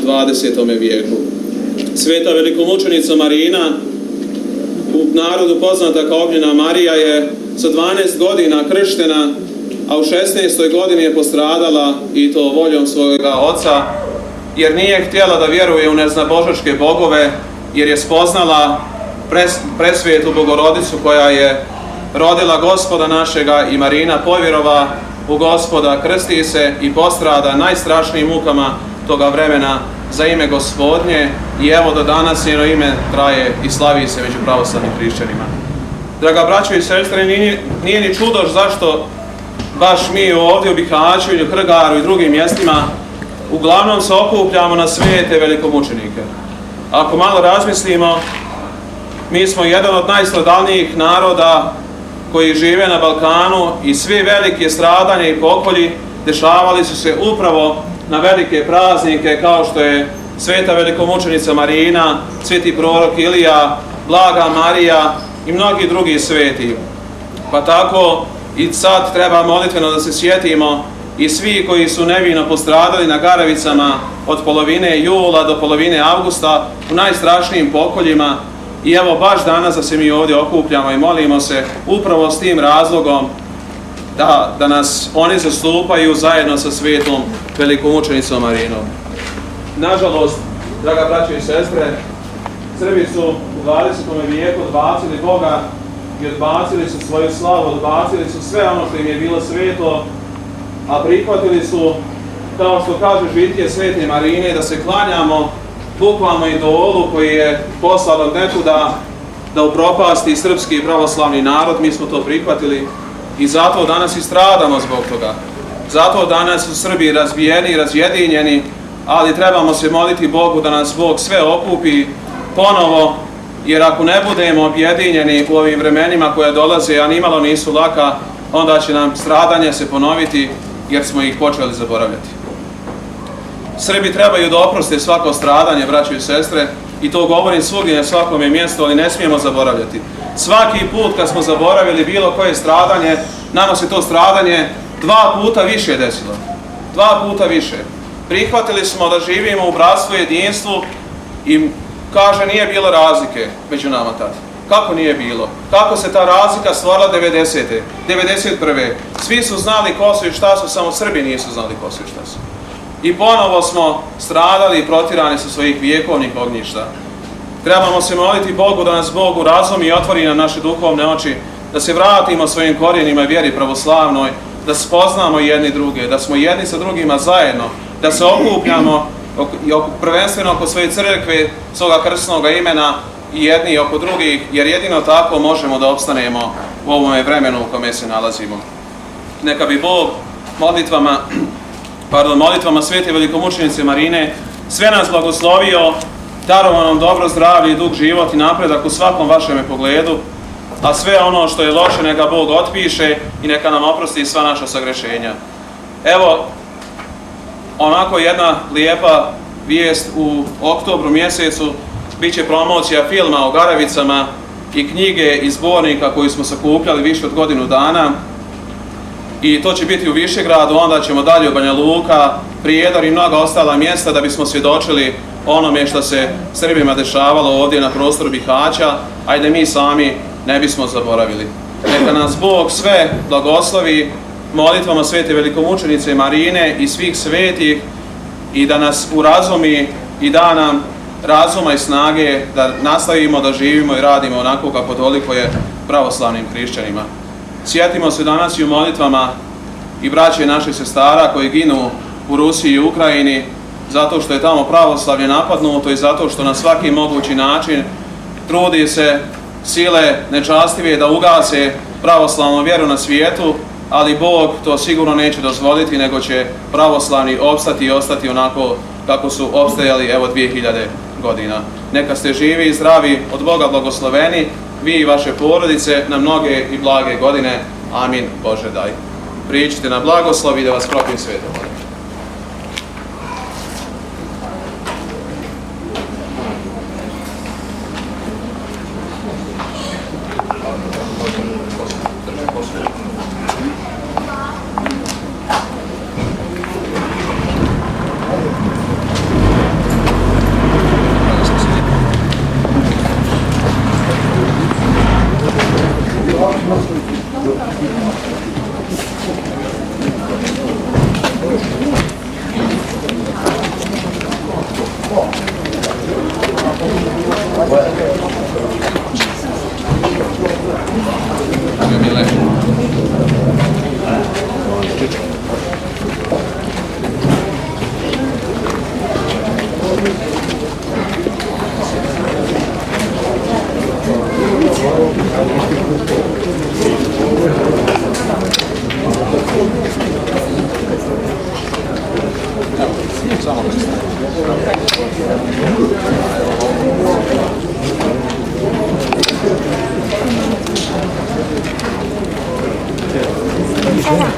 20. vijeku. Sveta velikomučenica Marina, u narodu poznata kao Ognjena Marija, je sa 12 godina krštena, a u 16. godini je postradala, i to voljom svojega oca, jer nije htjela da vjeruje u neznabožačke bogove, jer je spoznala presvetu Bogorodicu koja je rodila Gospoda našega, i Marina povjerova u Gospoda, krsti se i postrada najstrašnijim mukama toga vremena za ime Gospodnje, i evo do danas njeno ime traje i slavi se među pravoslavnim hrišćanima. Draga braćo i sestre, nije ni čudo zašto baš mi ovdje u Bihaću ili u Hrgaru i drugim mjestima uglavnom se okupljamo na svete velikomučenike. Ako malo razmislimo, mi smo jedan od najstradalnijih naroda koji žive na Balkanu, i svi velike stradanja i pokolji dešavali su se upravo na velike praznike kao što je sveta velikomučenica Marina, sveti prorok Ilija, blaga Marija i mnogi drugi sveti. Pa tako i sad treba molitveno da se sjetimo i svi koji su nevino postradali na Garavicama od polovine jula do polovine avgusta u najstrašnijim pokoljima. I evo baš danas da se mi ovdje okupljamo i molimo se upravo s tim razlogom da nas oni zastupaju zajedno sa svetom velikomučenicom Marinom. Nažalost, draga braćo i sestre, Srbi su u 20. vijeku odbacili Boga i odbacili su svoju slavu, odbacili su sve ono što im je bilo sveto, a prihvatili su, kao što kaže žitije svete Marine, da se klanjamo bukvalno idolu koji je poslan od nekuda da upropasti srpski pravoslavni narod. Mi smo to prihvatili i zato danas i stradamo zbog toga. Zato danas su Srbi razbijeni, razjedinjeni, ali trebamo se moliti Bogu da nas Bog sve okupi ponovo, jer ako ne budemo objedinjeni u ovim vremenima koje dolaze, a nimalo nisu laka, onda će nam stradanje se ponoviti, jer smo ih počeli zaboravljati. Srbi trebaju da oproste svako stradanje, braćo i sestre, i to govorim svugdje na svakome mjestu, ali ne smijemo zaboravljati. Svaki put kad smo zaboravili bilo koje stradanje, nama se to stradanje 2 puta više desilo. 2 puta više. Prihvatili smo da živimo u bratstvu i jedinstvu i kaže nije bilo razlike među nama tad. Kako nije bilo? Kako se ta razlika stvarala 90. 91. Svi su znali ko su i šta su, samo Srbi nisu znali ko su i šta su. I ponovo smo stradali i protirani sa svojih vjekovnih ognjišta. Trebamo se moliti Bogu da nas Bog urazumi i otvori na naše duhovne oči, da se vratimo svojim korijenima i vjeri pravoslavnoj, da spoznamo jedni druge, da smo jedni sa drugima zajedno, da se okupljamo prvenstveno oko svoje crkve, svoga krstnog imena i jedni oko drugih, jer jedino tako možemo da opstanemo u ovome vremenu u kome se nalazimo. Neka bi Bog molitvama svete velikomučenice Marine sve nas blagoslovio, darovao nam dobro zdravlje i dug život i napredak u svakom vašem pogledu, a sve ono što je loše neka Bog otpiše i neka nam oprosti sva naša sagrešenja. Evo, onako jedna lijepa vijest: u oktobru mjesecu bit će promocija filma o Garavicama i knjige i zbornika koju smo sakupljali više od godinu dana. I to će biti u Višegradu, onda ćemo dalje u Banja Luka, Prijedor i mnoga ostala mjesta da bismo svjedočili onome što se Srbima dešavalo ovdje na prostoru Bihaća, a da mi sami ne bismo zaboravili. Neka nas Bog sve blagoslovi molitvama svete velikomučenice Marine i svih svetih i da nas urazumi i da nam razuma i snage da nastavimo da živimo i radimo onako kako dolikuje pravoslavnim hrišćanima. Sjetimo se danas i u molitvama i braće naših sestara koji ginu u Rusiji i Ukrajini zato što je tamo pravoslavlje napadnuto i zato što na svaki mogući način trudi se sile nečastive da ugase pravoslavnu vjeru na svijetu, ali Bog to sigurno neće dozvoliti, nego će pravoslavni opstati i ostati onako kako su opstajali evo 2000 godina. Neka ste živi i zdravi, od Boga blagosloveni, vi i vaše porodice, na mnoge i blage godine. Amin. Bože daj. Priđite na blagoslov i da vas propim svetom.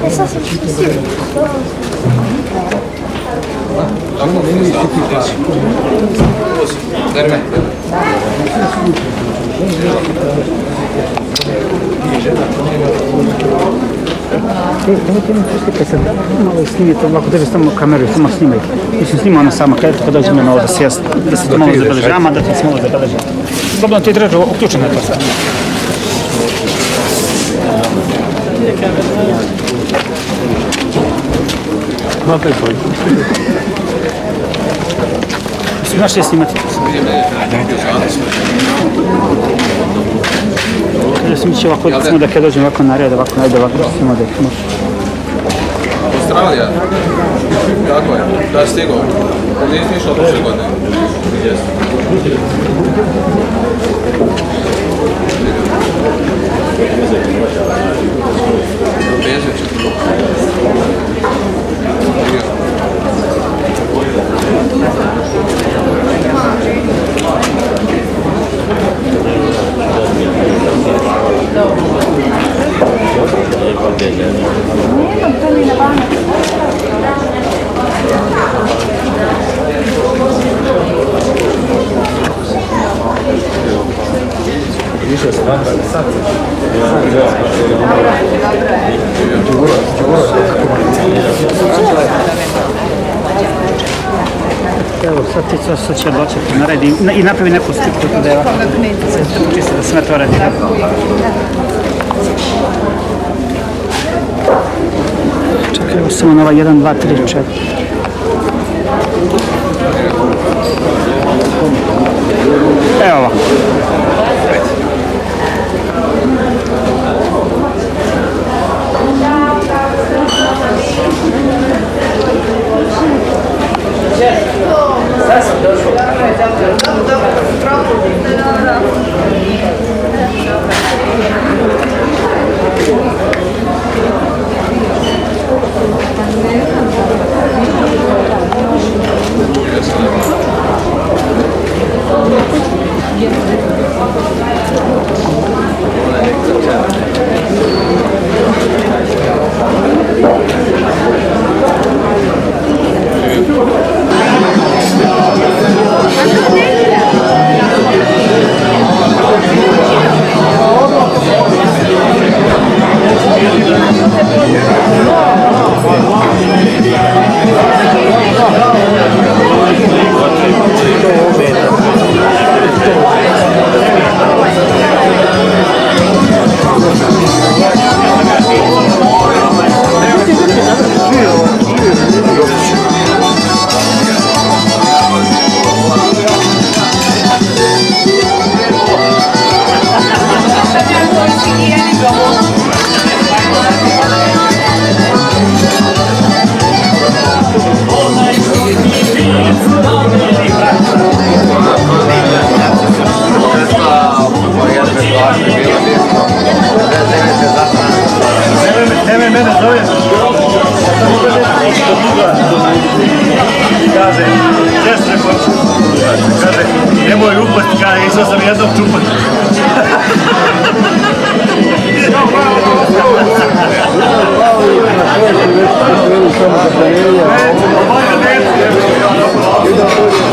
Eso es difícil. Nemojte pustite sad malo snimite, ovako da stavimo kameru i samo snimajte. Mislim, snima ona sama kada dođemo na ovo da se to malo zabeležava, da se malo zabeleži. Slobodno ti drža, uključeno je to sad. Znaš li snimati? Kada se mi će ovako, samo da kada dođem ovako na red, ovako najde ovako, samo da ih može. Australija? Kako je? Da je stigao? Nisi išao prošle godine? Jesi. Bezveć. Evo, sad će odločiti, naredi i napravi neku sliku da je ovako, čisto da sve to radi. Čekaj, evo samo na ovaj 1, 2, 3, 4. Evo ovako. Kaže, sestre hoću. Kaže, nemoj upati, kaže, išao sam jednom čupati. Hvala.